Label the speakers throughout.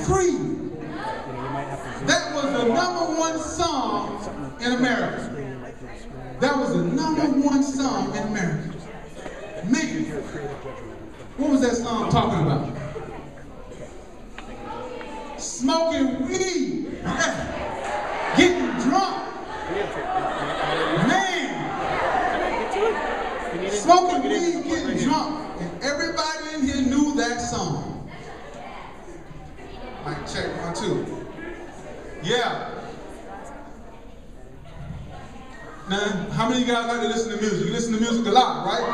Speaker 1: Free. That was the #1 song in America. That was the #1 song in America. Man, what was that song talking about? Smoking weed. Yeah. Getting drunk. Man. Smoking weed, getting drunk. And everybody in here knew that song. Mic check 1, 2. Yeah. Now, how many of you guys like to listen to music? You listen to music a lot, right?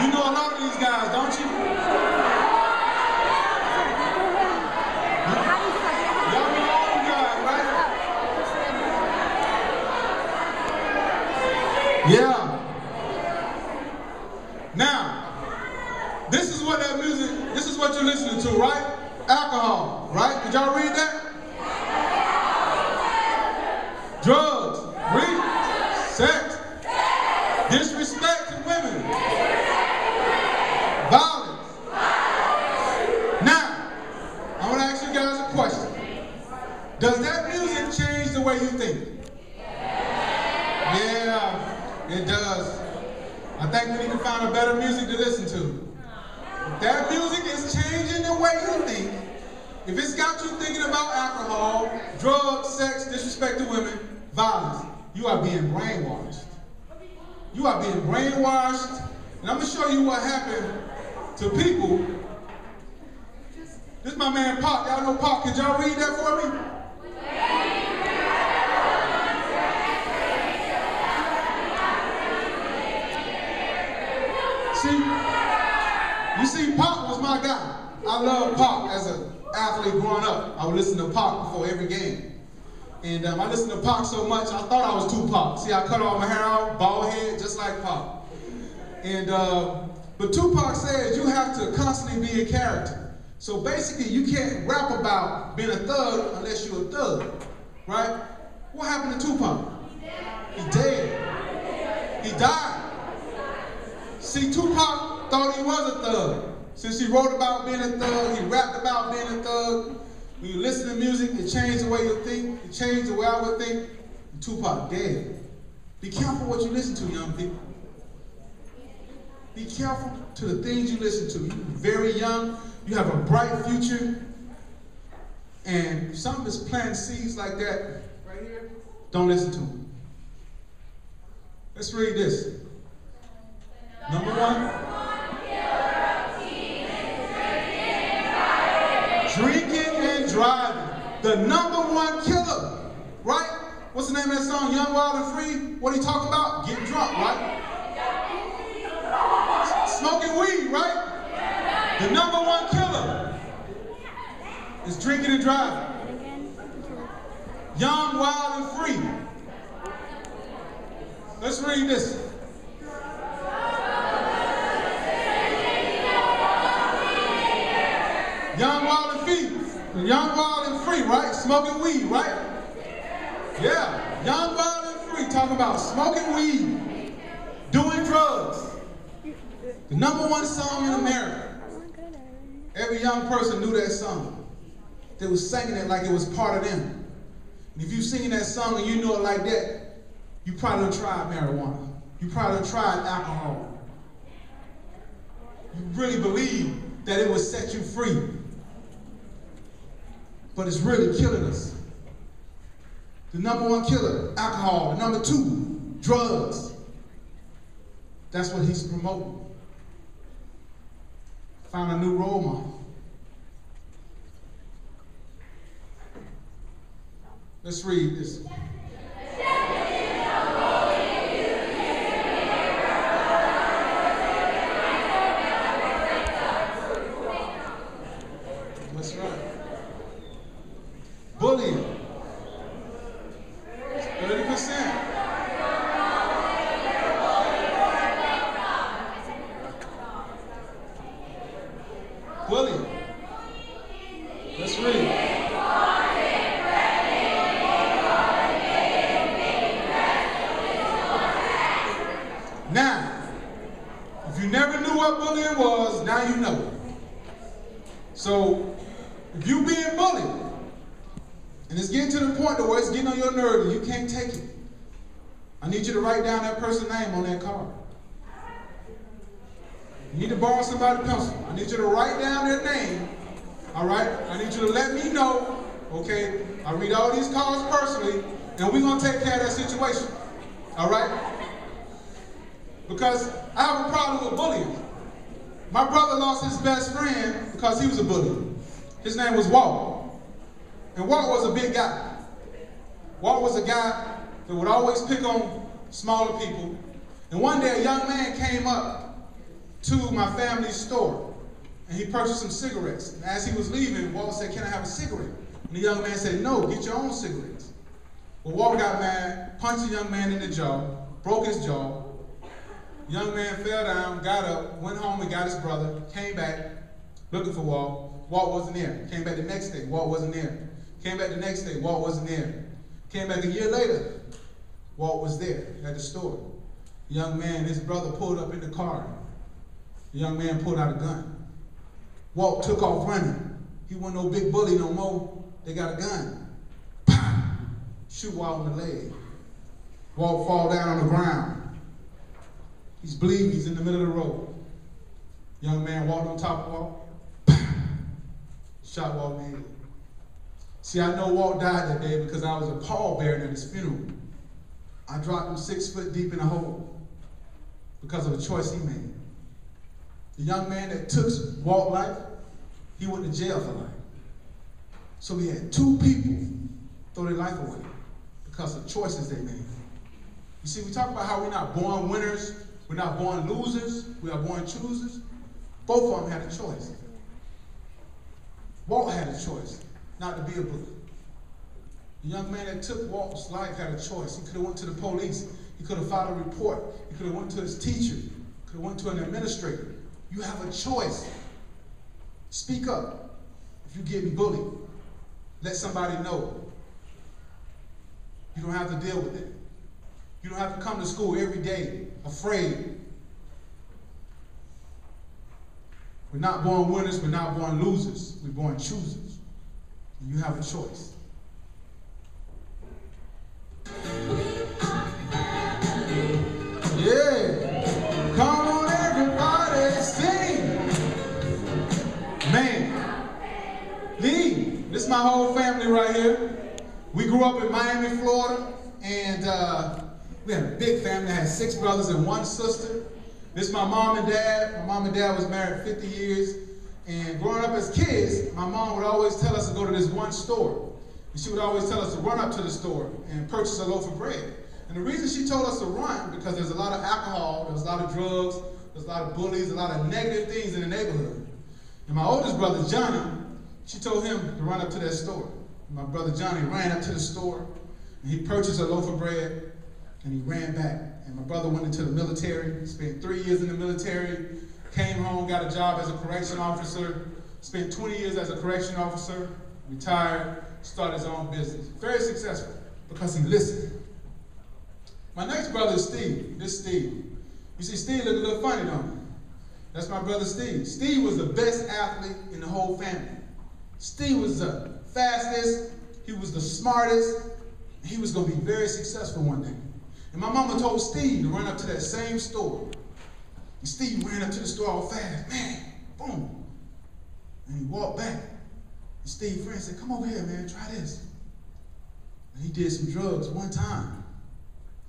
Speaker 1: You know a lot of these guys, don't you? Y'all know all them guys, right? Yeah. Now, this is what that music, this is what you're listening to, right? Alcohol, right? Did y'all read that? Drugs, weed, sex, disrespect to women, violence. Now, I want to ask you guys a question. Does that music change the way you think? Yeah, it does. I think we need to find a better music to listen to. If that music is changing the way you think, if it's got you thinking about alcohol, drugs, sex, disrespect to women, violence, you are being brainwashed. You are being brainwashed, and I'm going to show you what happened to people. This is my man Pop. Y'all know Pop. Could y'all read that for me? You see, Pop was my guy. I loved Pop as an athlete growing up. I would listen to Pop before every game. And I listened to Pop so much, I thought I was Tupac. See, I cut all my hair out, bald head, just like Pop. And, but Tupac says you have to constantly be a character. So basically, you can't rap about being a thug unless you're a thug, right? What happened to Tupac? He dead. He died. See, Tupac thought he was a thug. Since he wrote about being a thug, he rapped about being a thug. When you listen to music, it changed the way you think. It changed the way I would think. Tupac dead. Be careful what you listen to, young people. Be careful to the things you listen to. You're very young. You have a bright future. And if something is planting seeds like that right here, don't listen to them. Let's read this. #1. Drinking and driving. The #1 killer, right? What's the name of that song? Young, Wild, and Free? What are you talking about? Getting drunk, right? Smoking weed, right? The #1 killer is drinking and driving. Young, Wild, and Free. Let's read this. Young, Wild, and Free. Young, Wild, and Free, right? Smoking weed, right? Yeah. Young, Wild, and Free. Talking about smoking weed, doing drugs. The #1 song in America. Every young person knew that song. They was singing it like it was part of them. And if you singing that song and you know it like that, you probably done tried marijuana. You probably done tried alcohol. You really believe that it would set you free. But it's really killing us. The #1 killer, alcohol. The #2, drugs. That's what he's promoting. Find a new role model. Let's read this. That's right. Bullying. 30%. Bullying. Let's read. Now, if you never knew what bullying was, now you know. So, If you being bullied, and it's getting to the point where it's getting on your nerves and you can't take it, I need you to write down that person's name on that card. You need to borrow somebody's pencil. I need you to write down their name, all right? I need you to let me know, okay? I read all these cards personally, and we're going to take care of that situation, all right? Because I have a problem with bullying. My brother lost his best friend because he was a bully. His name was Walt. And Walt was a big guy. Walt was a guy that would always pick on smaller people. And one day a young man came up to my family's store and he purchased some cigarettes. And as he was leaving, Walt said, "Can I have a cigarette?" And the young man said, "No, get your own cigarettes." Well, Walt got mad, punched the young man in the jaw, broke his jaw. The young man fell down, got up, went home and got his brother, came back looking for Walt. Walt wasn't there. Came back the next day, Walt wasn't there. Came back the next day, Walt wasn't there. Came back a year later, Walt was there at the store. The young man, his brother pulled up in the car. The young man pulled out a gun. Walt took off running. He wasn't no big bully no more. They got a gun. Pow! Shoot Walt in the leg. Walt fall down on the ground. He's bleeding, he's in the middle of the road. Young man walked on top of Walt. Pow! Shot Walt in the head. See, I know Walt died that day because I was a pallbearer at his funeral. I dropped him 6 foot deep in a hole because of a choice he made. The young man that took Walt's life, he went to jail for life. So we had 2 people throw their life away because of choices they made. You see, we talk about how we're not born winners, we're not born losers, we are born choosers. Both of them had a choice. Walt had a choice not to be a bully. The young man that took Walt's life had a choice. He could have went to the police. He could have filed a report. He could have went to his teacher. He could have went to an administrator. You have a choice. Speak up if you're getting bullied. Let somebody know. You don't have to deal with it. You don't have to come to school every day afraid. We're not born winners. We're not born losers. We're born choosers. And you have a choice. Yeah. Come on, everybody, sing. Man. Lee, this is my whole family right here. We grew up in Miami, Florida, and we had a big family. I had 6 brothers and 1 sister. This is my mom and dad. My mom and dad was married 50 years. And growing up as kids, my mom would always tell us to go to this one store. And she would always tell us to run up to the store and purchase a loaf of bread. And the reason she told us to run, because there's a lot of alcohol, there's a lot of drugs, there's a lot of bullies, a lot of negative things in the neighborhood. And my oldest brother, Johnny, she told him to run up to that store. And my brother Johnny ran up to the store, and he purchased a loaf of bread, and he ran back. And my brother went into the military, spent 3 years in the military, came home, got a job as a correction officer, spent 20 years as a correction officer, retired, started his own business. Very successful because he listened. My next brother is Steve. This is Steve. You see, Steve look a little funny, don't he? That's my brother Steve. Steve was the best athlete in the whole family. Steve was the fastest, he was the smartest, and he was going to be very successful one day. And my mama told Steve to run up to that same store. And Steve ran up to the store all fast. Man, boom. And he walked back. And Steve's friend said, "Come over here, man, try this." And he did some drugs one time.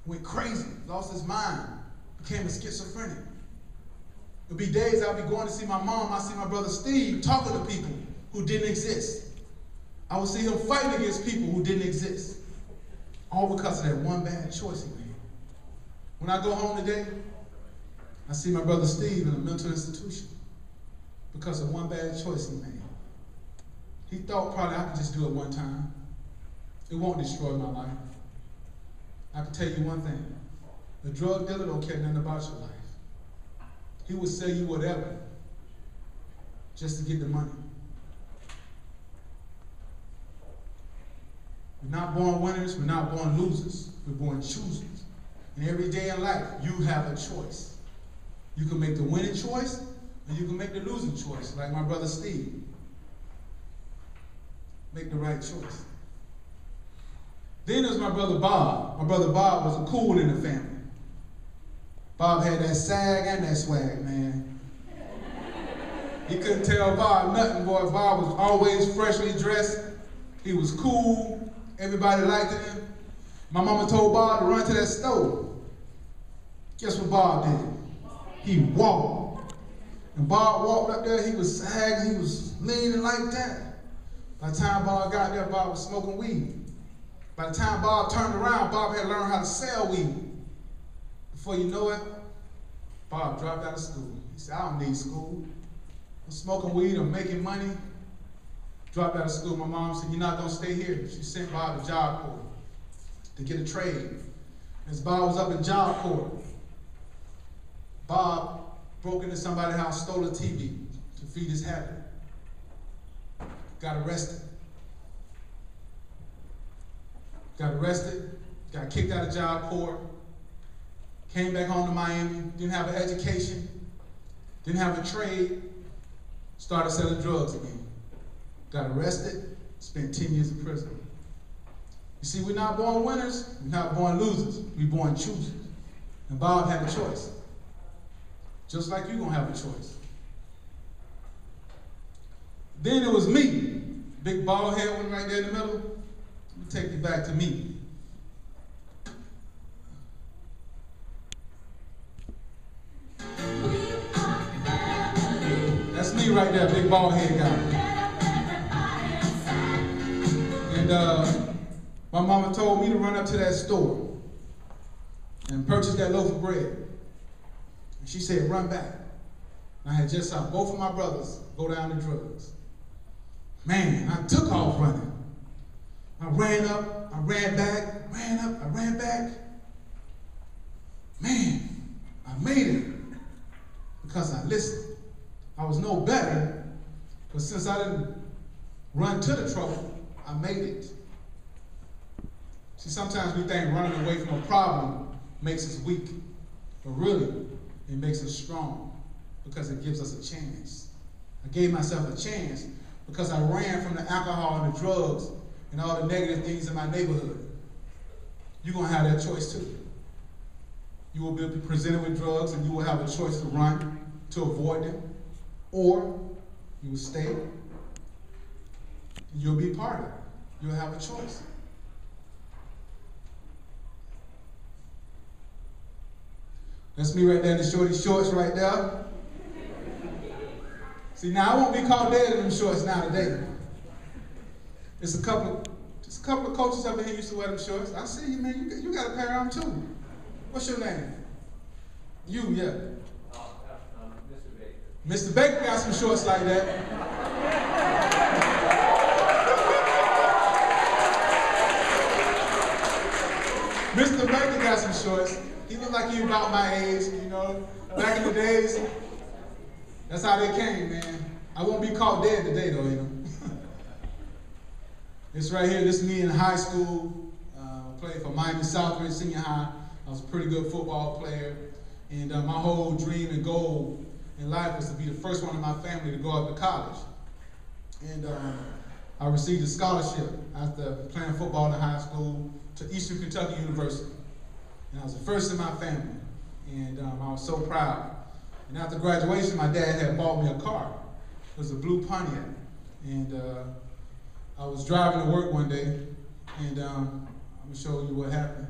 Speaker 1: Went crazy, lost his mind, became a schizophrenic. There'll be days I'll be going to see my mom, I see my brother Steve talking to people who didn't exist. I would see him fighting against people who didn't exist. All because of that one bad choice he made. When I go home today, I see my brother Steve in a mental institution because of one bad choice he made. He thought probably I could just do it one time. It won't destroy my life. I can tell you one thing. The drug dealer don't care nothing about your life. He will sell you whatever just to get the money. We're not born winners, we're not born losers, we're born choosers. And every day in life, you have a choice. You can make the winning choice, and you can make the losing choice, like my brother Steve. make the right choice. Then there's my brother Bob. My brother Bob was a cool in the family. Bob had that sag and that swag, man. He couldn't tell Bob nothing, boy. Bob was always freshly dressed. He was cool. Everybody liked him. My mama told Bob to run to that stove. Guess what Bob did? He walked. And Bob walked up there, he was sagging, he was leaning like that. By the time Bob got there, Bob was smoking weed. By the time Bob turned around, Bob had learned how to sell weed. Before you know it, Bob dropped out of school. He said, I don't need school. I'm smoking weed, I'm making money. Dropped out of school. My mom said, you're not going to stay here. She sent Bob to Job Corps to get a trade. As Bob was up in Job Corps, Bob broke into somebody's house, stole a TV to feed his habit. Got arrested. Got kicked out of Job Corps. Came back home to Miami, didn't have an education, didn't have a trade, started selling drugs again. Got arrested, spent 10 years in prison. You see, we're not born winners, we're not born losers, we're born choosers. And Bob had a choice. Just like you're gonna have a choice. Then it was me, big bald head one right there in the middle. Let me take you back to me. That's me right there, big bald head guy. And my mama told me to run up to that store and purchase that loaf of bread. And she said, run back. And I had just saw both of my brothers go down to drugs. Man, I took off running. I ran up, I ran back, ran up, I ran back. Man, I made it because I listened. I was no better, but since I didn't run to the trouble, I made it. See, sometimes we think running away from a problem makes us weak, but really, it makes us strong because it gives us a chance. I gave myself a chance because I ran from the alcohol and the drugs and all the negative things in my neighborhood. You're going to have that choice too. You will be presented with drugs and you will have a choice to run, to avoid them, or you will stay and you'll be part of it. You'll have a choice. That's me right there in the shorty shorts right there. See, now I won't be called dead in them shorts now today. Just a couple of coaches up in here used to wear them shorts. I see you, man. You got a pair on too. What's your name? You, yeah.
Speaker 2: Mr. Baker.
Speaker 1: Mr. Baker got some shorts like that. Mr. Baker got some shorts. He looked like he was about my age, you know. Back in the days, that's how they came, man. I won't be caught dead today, though, you know. This right here, this is me in high school. Played for Miami Southridge Senior High. I was a pretty good football player. And my whole dream and goal in life was to be the first one in my family to go up to college. And I received a scholarship after playing football in high school to Eastern Kentucky University. And I was the first in my family. And I was so proud. And after graduation, my dad had bought me a car. It was a blue Pontiac. And I was driving to work one day, and I'm going to show you what happened.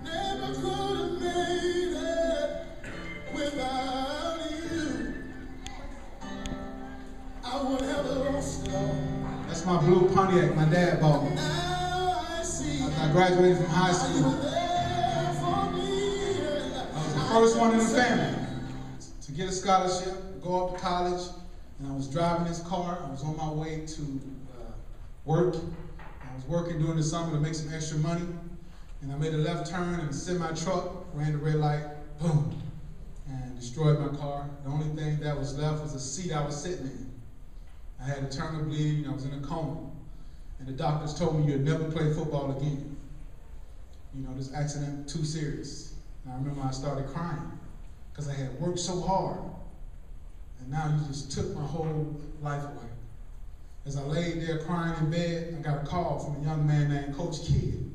Speaker 1: Never could have made it without you. I would have lost it all. That's my blue Pontiac my dad bought me. After I graduated from high school. First one in the family to get a scholarship, go up to college, and I was driving this car. I was on my way to work. I was working during the summer to make some extra money, and I made a left turn and sent my truck, ran the red light, boom, and destroyed my car. The only thing that was left was the seat I was sitting in. I had internal bleeding, I was in a coma, and the doctors told me you'd never play football again. You know, this accident, too serious. And I remember I started crying. because I had worked so hard. And now you just took my whole life away. As I laid there crying in bed, I got a call from a young man named Coach Kidd.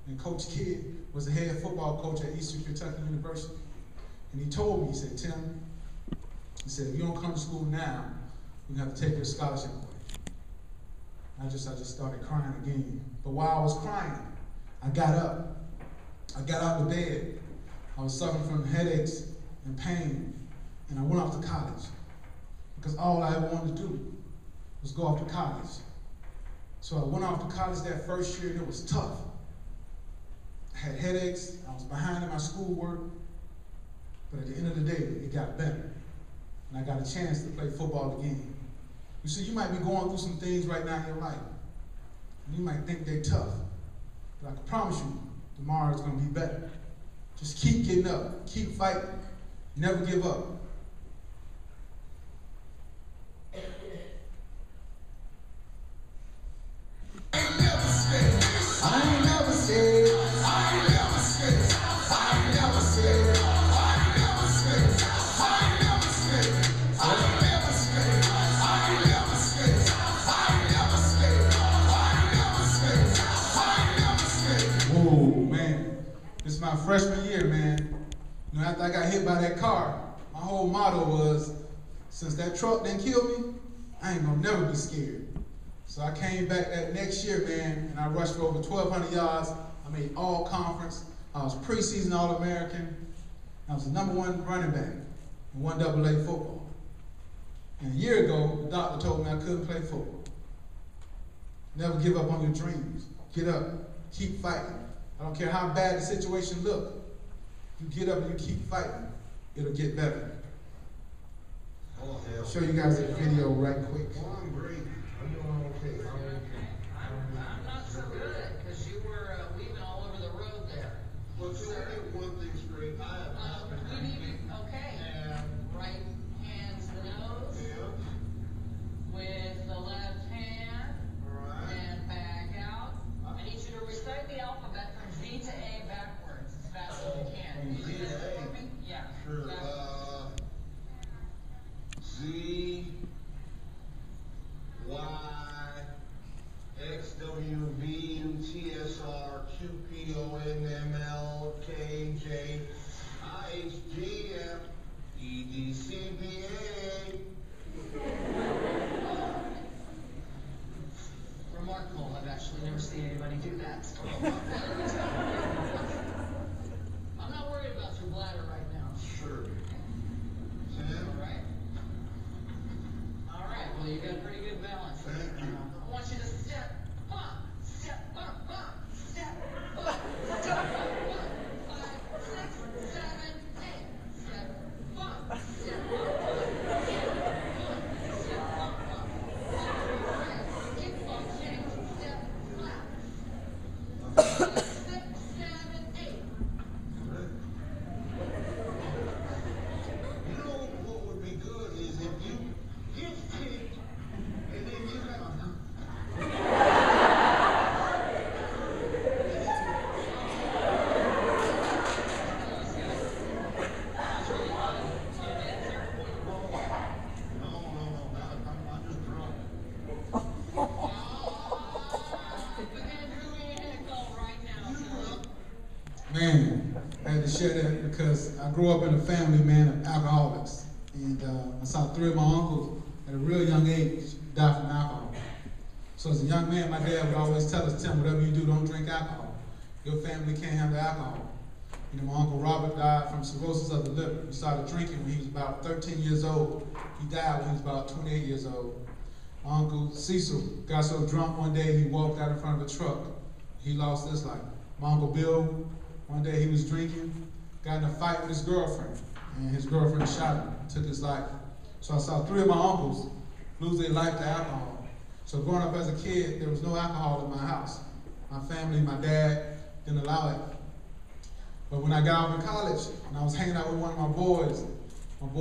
Speaker 1: And Coach Kidd was the head football coach at Eastern Kentucky University. And he told me, he said, Tim, he said, if you don't come to school now, you have to take your scholarship away. I just started crying again. But while I was crying, I got up. I got out of bed. I was suffering from headaches and pain, and I went off to college. Because all I ever wanted to do was go off to college. So I went off to college that first year, and it was tough. I had headaches, I was behind in my schoolwork, but at the end of the day, it got better. And I got a chance to play football again. You see, you might be going through some things right now in your life. And you might think they're tough. But I can promise you, tomorrow is going to be better. Just keep getting up, keep fighting, never give up. This is my freshman year, man. You know, after I got hit by that car, my whole motto was, since that truck didn't kill me, I ain't gonna never be scared. So I came back that next year, man, and I rushed for over 1,200 yards. I made all conference. I was preseason All-American. I was the #1 running back in 1AA football. And a year ago, the doctor told me I couldn't play football. Never give up on your dreams. Get up, keep fighting. I don't care how bad the situation looks. You get up and you keep fighting, it'll get better. I'll show you guys a video right quick.
Speaker 3: Well, I'm great. I'm doing okay.
Speaker 4: I'm not so good, because you were weaving all over the road there.
Speaker 3: Well, can I get one thing straight? I have not been drinking.
Speaker 4: Okay.
Speaker 3: And
Speaker 4: Right hand's the nose.
Speaker 3: yeah,
Speaker 4: With the left hand.
Speaker 3: all right.
Speaker 4: And back out. I need you to recite the alphabet from Z to A backwards as fast as you can.
Speaker 3: From
Speaker 4: Can you
Speaker 3: Z
Speaker 4: do
Speaker 3: to
Speaker 4: that
Speaker 3: A?
Speaker 4: for me? Yeah.
Speaker 3: Sure.
Speaker 4: backwards.
Speaker 3: Z, Y, X, W, V, U, T, S, R, Q, P, O, N, M, L, K, J, I, H, G, F, E, D, C, B, A.
Speaker 4: Remarkable. I've actually never seen anybody do that. I'm not worried about your bladder right now.
Speaker 3: Sure. 10.
Speaker 4: All right. All right. Well, you got pretty good balance.
Speaker 3: Thank you.
Speaker 4: I want you to step, bump, step, bump, bump, step, bump, step, bump, 5, 6, 7, 8. Step, bump, step, bump, step, bump, bump. All right. Kick, bump, change, step, flap. 5, 6, 7, 8.
Speaker 3: You know what would be good is if you get kicked and then you have No, I'm just drunk.
Speaker 4: We're gonna do a head right now, sir.
Speaker 1: Man, I had to share that because I grew up in a family, man, of alcoholics. And I saw 3 of my uncles at a real young age die from alcohol. So as a young man, my dad would always tell us, Tim, whatever you do, don't drink alcohol. Your family can't handle alcohol. You know, my Uncle Robert died from cirrhosis of the liver. He started drinking when he was about 13 years old. He died when he was about 28 years old. My Uncle Cecil got so drunk one day he walked out in front of a truck. He lost his life. My Uncle Bill, one day he was drinking, got in a fight with his girlfriend, and his girlfriend shot him, took his life. So I saw 3 of my uncles lose their life to alcohol. So growing up as a kid, there was no alcohol in my house. My family, my dad didn't allow it. But when I got out of college, and I was hanging out with one of my boy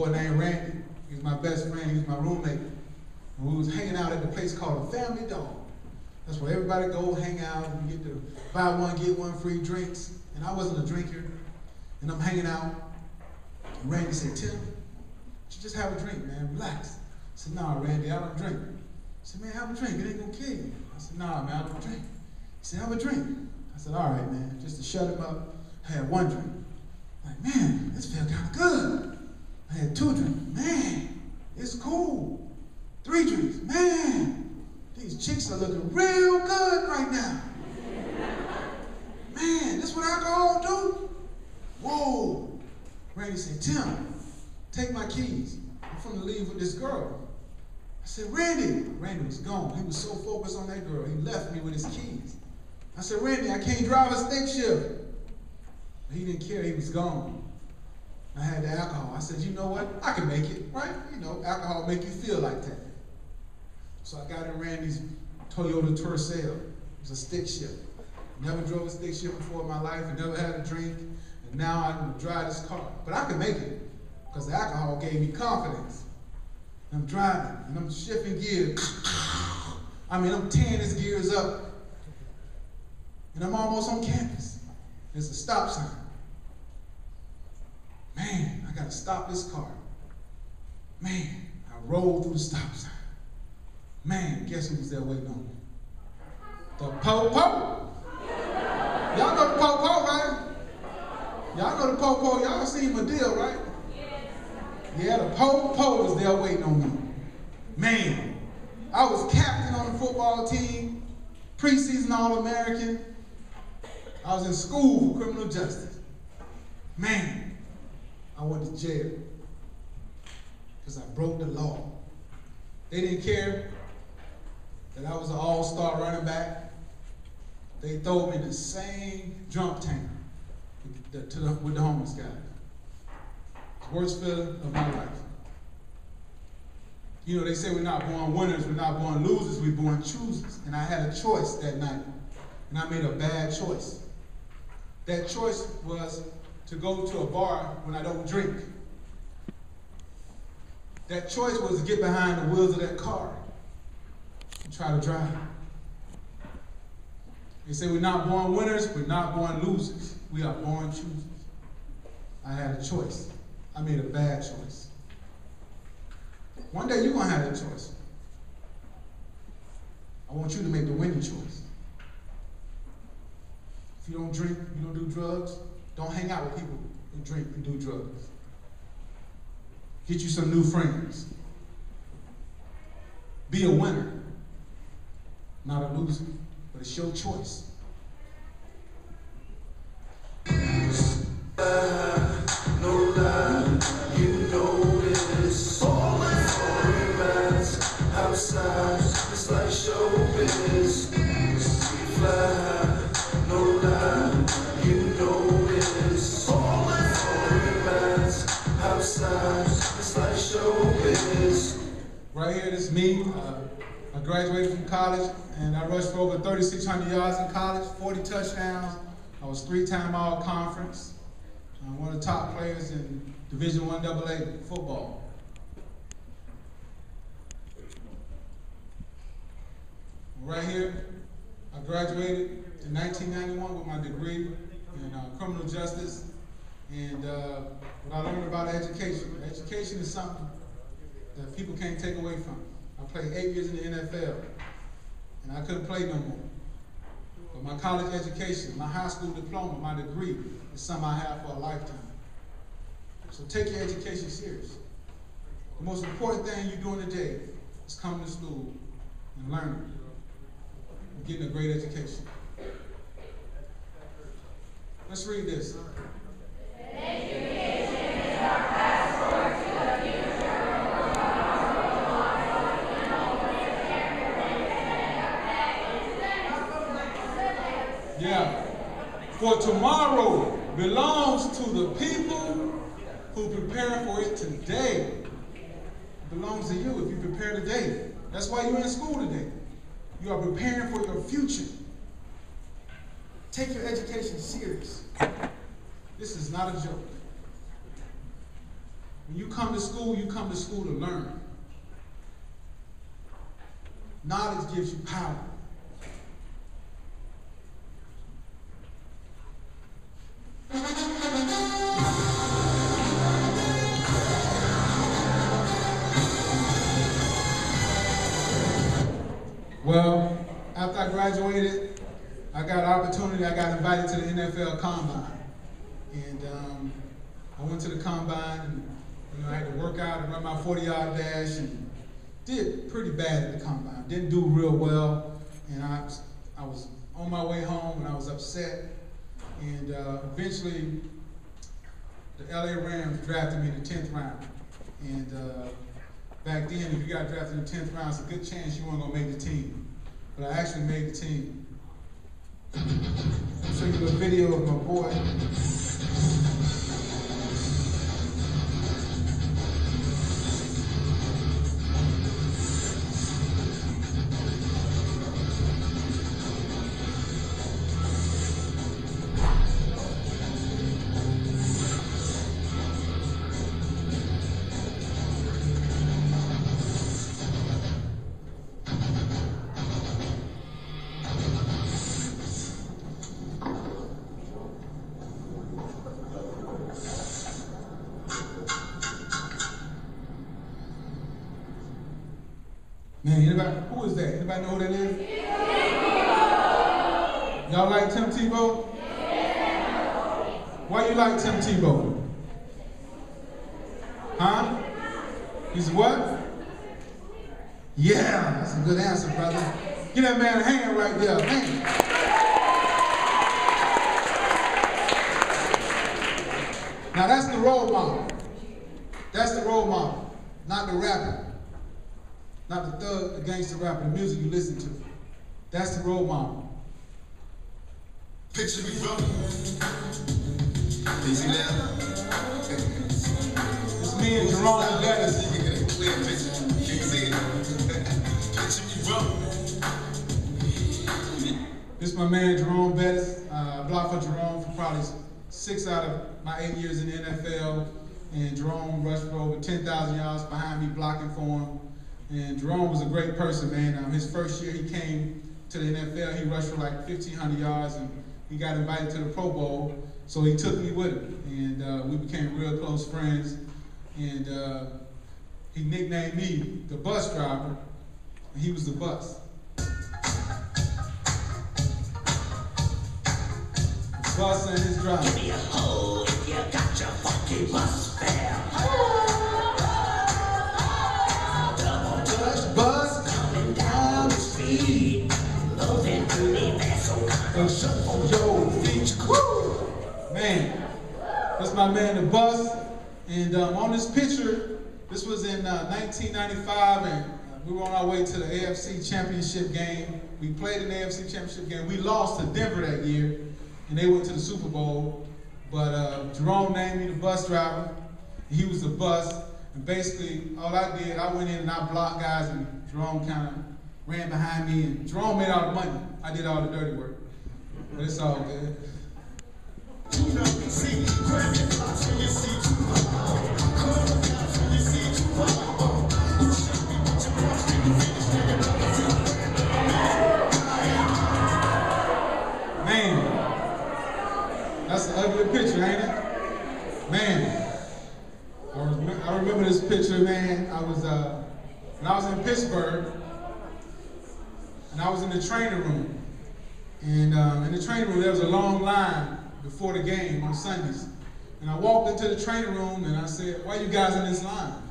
Speaker 1: named Randy, he was my best friend, he was my roommate. And we was hanging out at the place called the Family Dome. That's where everybody go hang out, and you get to buy one, get one free drinks. And I wasn't a drinker, and I'm hanging out. And Randy said, Tim, you just have a drink, man, relax. I said, nah, Randy, I don't drink. He said, man, have a drink, it ain't gonna kill you. I said, nah, man, I don't drink. He said, have a drink. I said, all right, man, just to shut him up, I had one drink. Like, man, this felt kind of good. I had 2 drinks. Man, it's cool. 3 drinks. Man, these chicks are looking real good right now. Man, this what alcohol do? Whoa. Randy said, Tim, take my keys. I'm finna leave with this girl. I said, Randy. Randy was gone. He was so focused on that girl, he left me with his keys. I said, Randy, I can't drive a stick shift. He didn't care, he was gone. I had the alcohol. I said, you know what? I can make it, right? You know, alcohol make you feel like that. So I got in Randy's Toyota Tercel. It was a stick shift. Never drove a stick shift before in my life and never had a drink. And now I can drive this car. But I can make it because the alcohol gave me confidence. And I'm driving and I'm shifting gears. I mean, I'm tearing his gears up. And I'm almost on campus. There's a stop sign. Man, I gotta stop this car. Man, I rolled through the stop sign. Man, guess who was there waiting on me? The po-po. Y'all know the po-po, right? Y'all know the po-po. Y'all seen my deal, right? Yeah, the po-po was there waiting on me. Man, I was captain on the football team, preseason All-American. I was in school for criminal justice. Man, I went to jail because I broke the law. They didn't care that I was an all-star running back. They threw me in the same drunk tank with the homeless guy. It's the worst feeling of my life. You know, they say we're not born winners, we're not born losers, we're born choosers. And I had a choice that night, and I made a bad choice. That choice was to go to a bar when I don't drink. That choice was to get behind the wheels of that car and try to drive. They say we're not born winners, we're not born losers. We are born choosers. I had a choice. I made a bad choice. One day you're going to have that choice. I want you to make the winning choice. If you don't drink, you don't do drugs, don't hang out with people who drink and do drugs. Get you some new friends. Be a winner, not a loser, but it's your choice.
Speaker 5: No lie, you know it's all outside, it's like showbiz. We fly, no lie, you know it's all outside, it's like showbiz.
Speaker 1: Right here, this is me. I graduated from college and I rushed for over 3,600 yards in college, 40 touchdowns. I was 3-time all-conference. I'm one of the top players in Division I AA football. Right here, I graduated in 1991 with my degree in criminal justice. And what I learned about education. Education is something that people can't take away from. I played 8 years in the NFL, and I couldn't play no more. But my college education, my high school diploma, my degree is something I have for a lifetime. So take your education serious. The most important thing you're doing today is coming to school and learning and getting a great education. Let's read this.
Speaker 4: Education is our passport to the future.
Speaker 1: Yeah. For tomorrow belongs to the people who prepare for it today. It belongs to you if you prepare today. That's why you're in school today. You are preparing for your future. Take your education serious. This is not a joke. When you come to school to learn. Knowledge gives you power. graduated, I got an opportunity, I got invited to the NFL Combine. And I went to the Combine, and I had to work out and run my 40-yard dash, and did pretty bad at the Combine. Didn't do real well, and I was on my way home, and I was upset. And eventually, the LA Rams drafted me in the 10th round. And back then, if you got drafted in the 10th round, it's a good chance you weren't going to make the team. But I actually made the team. I'll show you a video of my boy. Man, anybody, who is that? Anybody know who that is? Y'all like Tim Tebow? Why you like Tim Tebow? Huh? He's what? Yeah, that's a good answer, brother. Give that man a hand right there, man. Now that's the role model. That's the role model, not the rapper. Not the thug, the gangster rapper, the music you listen to. That's the role model.
Speaker 5: Picture me rolling. Easy now.
Speaker 1: It's me and Jerome Bettis.
Speaker 5: Clear picture. Can you see it? Picture me rolling.
Speaker 1: This is my man Jerome Bettis. I blocked for Jerome for probably 6 out of my 8 years in the NFL. And Jerome rushed for over 10,000 yards behind me blocking for him. And Jerome was a great person, man. His first year he came to the NFL, he rushed for like 1,500 yards, and he got invited to the Pro Bowl, so he took me with him. And we became real close friends. And he nicknamed me the bus driver, and he was the bus. The bus and his driver.
Speaker 6: Give me a hoe if you got your funky bus fare.
Speaker 1: Bus
Speaker 6: Coming down the street, loving to leave that so
Speaker 1: and shut on your feet. Woo! Man, that's my man, the bus. And on this picture, this was in 1995, and we were on our way to the AFC Championship game. We played in the AFC Championship game. We lost to Denver that year, and they went to the Super Bowl. But Jerome named me the bus driver. He was the bus. And basically, all I did, I went in and I blocked guys, and Jerome kind of ran behind me, and Jerome made all the money. I did all the dirty work. But it's all good. Man, that's an ugly picture, ain't it? Man. I remember this picture, man. When I was in Pittsburgh, and I was in the training room. And in the training room, there was a long line before the game on Sundays. And I walked into the training room, and I said, "Why are you guys in this line?"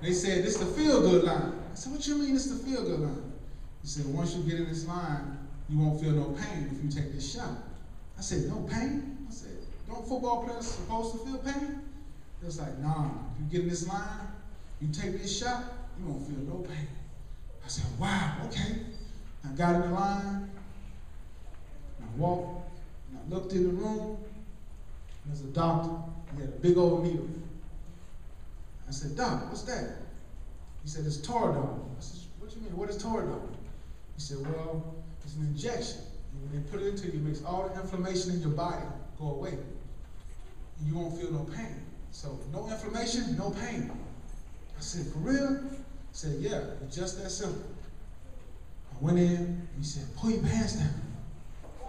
Speaker 1: They said, "This is the feel-good line." I said, "What you mean this is the feel-good line?" He said, "Once you get in this line, you won't feel no pain if you take this shot." I said, "No pain?" I said, "Don't football players supposed to feel pain?" It was like, "Nah, if you get in this line, you take this shot, you won't feel no pain." I said, "Wow, okay." I got in the line, and I walked, and I looked in the room, and there's a doctor. He had a big old needle. I said, "Doc, what's that?" He said, "It's Toradol." I said, "What do you mean, what is Toradol?" He said, "Well, it's an injection. And when they put it into you, it makes all the inflammation in your body go away. And you won't feel no pain. So no inflammation, no pain." I said, "For real?" He said, "Yeah, it's just that simple." I went in, he said, "Pull your pants down."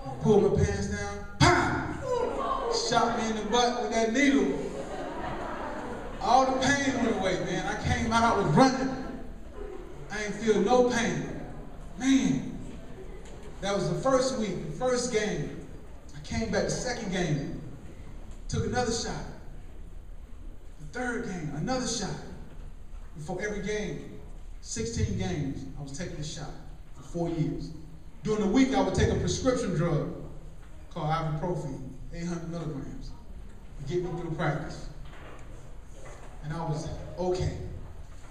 Speaker 1: I pulled my pants down, pow! Shot me in the butt with that needle. All the pain went away, man. I came out, I was running. I ain't feel no pain. Man, That was the first week, the first game. I came back the second game, took another shot. The third game, another shot. Before every game, 16 games, I was taking a shot for 4 years. During the week, I would take a prescription drug called ibuprofen, 800 milligrams, to get me through practice. And I was okay.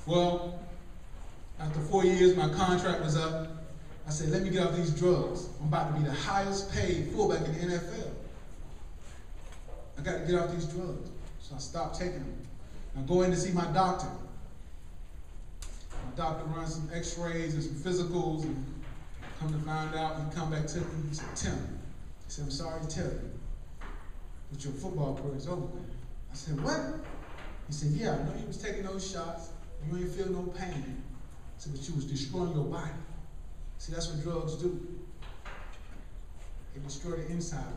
Speaker 1: Well, after 4 years, my contract was up. I said, let me get off these drugs. I'm about to be the highest paid fullback in the NFL. I got to get off these drugs. So I stopped taking them. I go in to see my doctor. My doctor runs some x-rays and some physicals, and come to find out, he come back to me, he said, Tim, he said, I'm sorry to tell you, but your football career is over. I said, what? He said, yeah, I know you was taking those shots, you ain't feel no pain. I said, but you was destroying your body. See, that's what drugs do. They destroy the inside.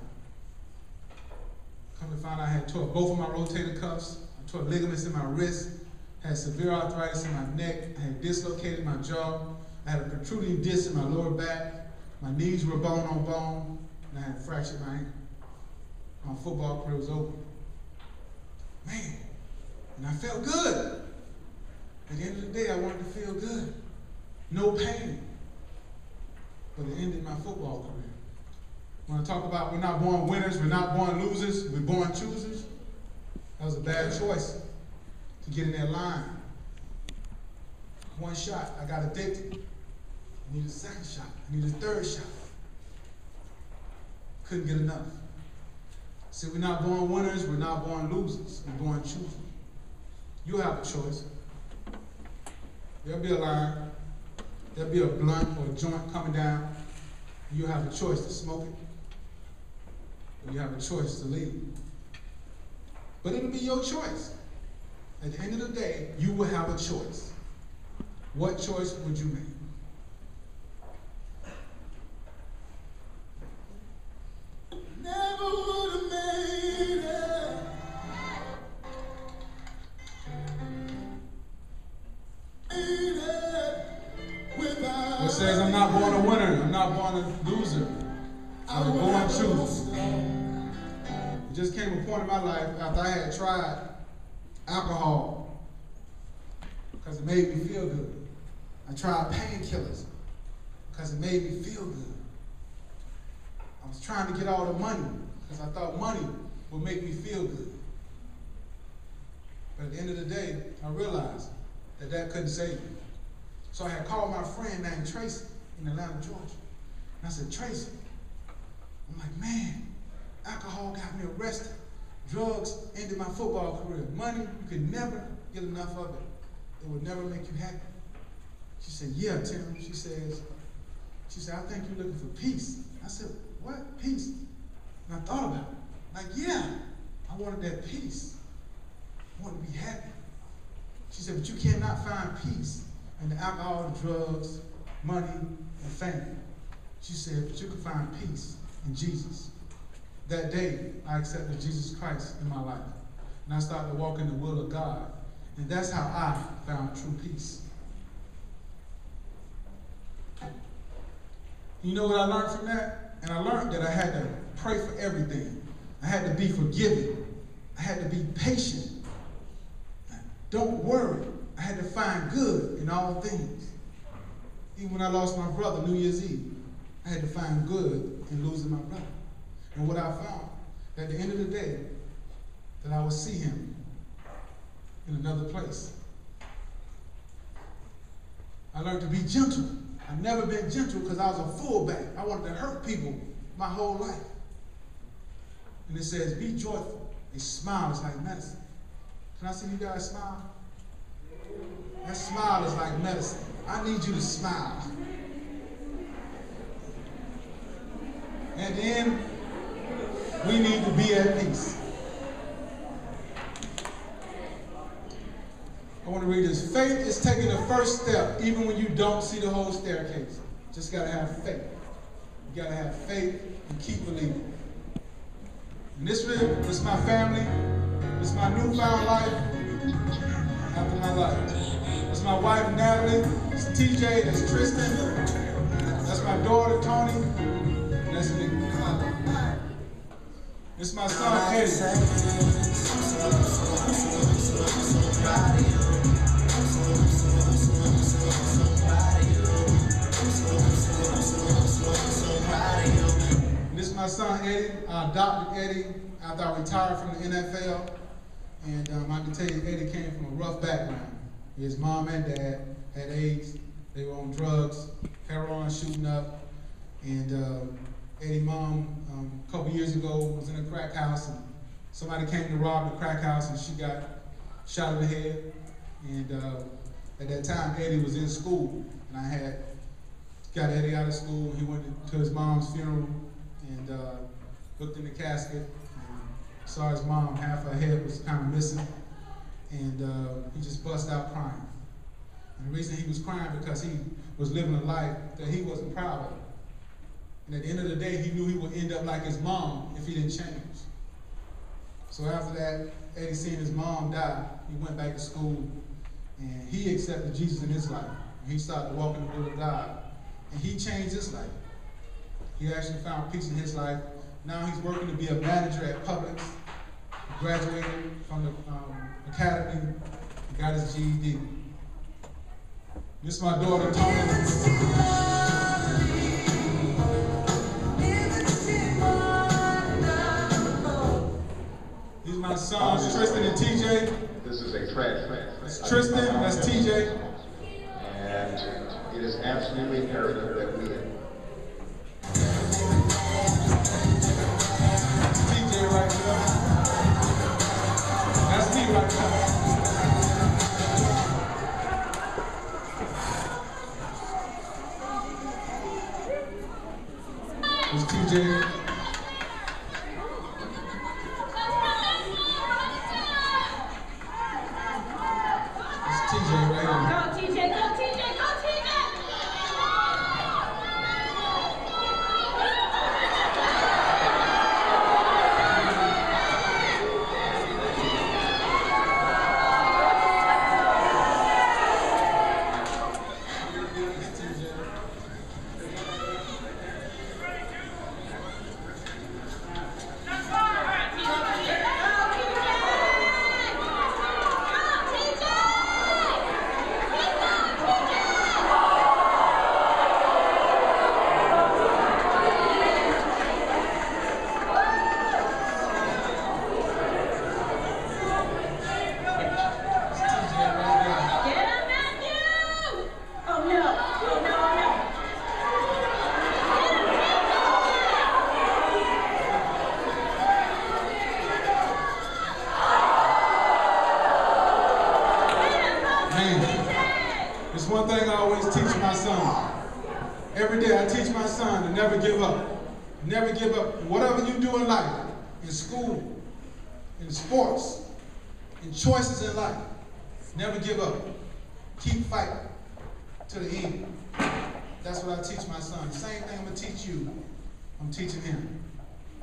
Speaker 1: Come to find out, I had tore both of my rotator cuffs, I tore ligaments in my wrist, had severe arthritis in my neck, I had dislocated my jaw, I had a protruding disc in my lower back, my knees were bone on bone, and I had fractured my ankle. My football career was over. Man, and I felt good. At the end of the day, I wanted to feel good. No pain. But it ended my football career. When I talk about we're not born winners, we're not born losers, we're born choosers, that was a bad choice to get in that line. One shot, I got addicted. I needed a second shot. I needed a third shot. Couldn't get enough. So we're not born winners, we're not born losers, we're born choosers. You have a choice. There'll be a line, there'll be a blunt or a joint coming down. You have a choice to smoke it, or you have a choice to leave. But it'll be your choice. At the end of the day, you will have a choice. What choice would you make?
Speaker 5: Never would have made it.
Speaker 1: What says I'm not born a winner, I'm not born a loser. I was born choosers. It just came a point in my life after I had tried alcohol because it made me feel good. I tried painkillers because it made me feel good. I was trying to get all the money because I thought money would make me feel good. But at the end of the day, I realized that that couldn't save me. So I had called my friend named Tracy in Atlanta, Georgia. And I said, Tracy, I'm like, man, alcohol got me arrested. Drugs ended my football career. Money, you could never get enough of it. It would never make you happy. She said, yeah, Tim. She said, I think you're looking for peace. I said, what? Peace? And I thought about it. Like, yeah, I wanted that peace. I wanted to be happy. She said, but you cannot find peace in the alcohol, drugs, money, and fame. She said, but you can find peace in Jesus. That day, I accepted Jesus Christ in my life. And I started to walk in the will of God. And that's how I found true peace. You know what I learned from that? And I learned that I had to pray for everything. I had to be forgiving. I had to be patient. Don't worry. I had to find good in all things. Even when I lost my brother New Year's Eve, I had to find good in losing my brother. And what I found, at the end of the day, that I would see him in another place. I learned to be gentle. I've never been gentle because I was a fullback. I wanted to hurt people my whole life. And it says, be joyful. A smile is like medicine. Can I see you guys smile? That smile is like medicine. I need you to smile. At the end, we need to be at peace. I want to read this. Faith is taking the first step even when you don't see the whole staircase. Just got to have faith. You got to have faith and keep believing. And this is my family. This is my newfound life after my life. It's my wife, Natalie. It's TJ. It's Tristan. That's my daughter, Tony. That's me. This is my son, Eddie. This is my son, Eddie. I adopted Eddie after I retired from the NFL. And I can tell you, Eddie came from a rough background. His mom and dad had AIDS. They were on drugs, heroin shooting up. And Eddie's mom, a couple years ago, was in a crack house. And somebody came to rob the crack house, and she got shot in the head. And at that time, Eddie was in school. And I had got Eddie out of school. He went to his mom's funeral and looked in the casket. Saw his mom, half her head was kind of missing, and he just bust out crying. And the reason he was crying because he was living a life that he wasn't proud of. And at the end of the day, he knew he would end up like his mom if he didn't change. So after that, Eddie seeing his mom die, he went back to school, and he accepted Jesus in his life. And he started walking the will of God, and he changed his life. He actually found peace in his life. Now he's working to be a manager at Publix. He graduated from the academy and got his GED. This is my daughter, Tony. These are my sons, Tristan and TJ.
Speaker 7: This is a tragedy.
Speaker 1: That's Tristan, that's TJ.
Speaker 7: And it is absolutely imperative that we
Speaker 1: Right there. That's me right there. It's TJ. It's TJ right here.
Speaker 4: Go TJ, go TJ, go TJ!
Speaker 1: It's one thing I always teach my son. Every day I teach my son to never give up. Never give up. Whatever you do in life, in school, in sports, in choices in life, never give up. Keep fighting to the end. That's what I teach my son. The same thing I'm going to teach you, I'm teaching him.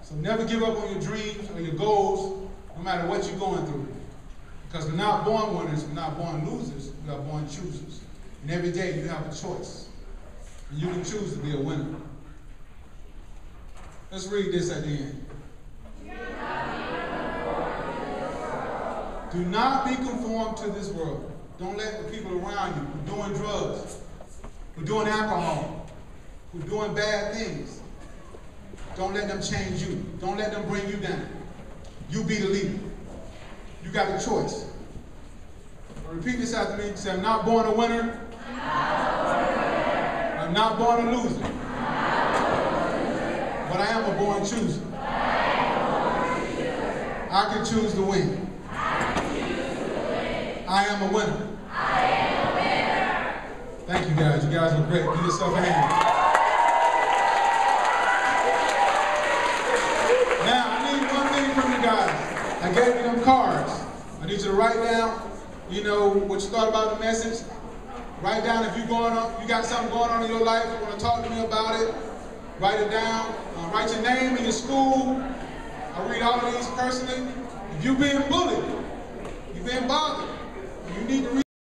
Speaker 1: So never give up on your dreams or your goals, no matter what you're going through. Because we're not born winners, we're not born losers, we are born choosers. And every day you have a choice. And you can choose to be a winner. Let's read this at the end. Do not be conformed to this world. Don't let the people around you who are doing drugs, who are doing alcohol, who are doing bad things, don't let them change you. Don't let them bring you down. You be the leader. You got a choice. Repeat this after me. Say, I'm not born a winner. I'm not born a loser. But I am a born chooser. I can choose to win. I am a winner. Thank you guys. You guys were great. Give yourself a hand. Now, I need one thing from you guys. I gave you them cards. I need you to write down, you know, what you thought about the message. Write down if you got something going on in your life, you want to talk to me about it. Write it down. Write your name and your school. I read all of these personally. If you're being bullied, you're being bothered, you need to read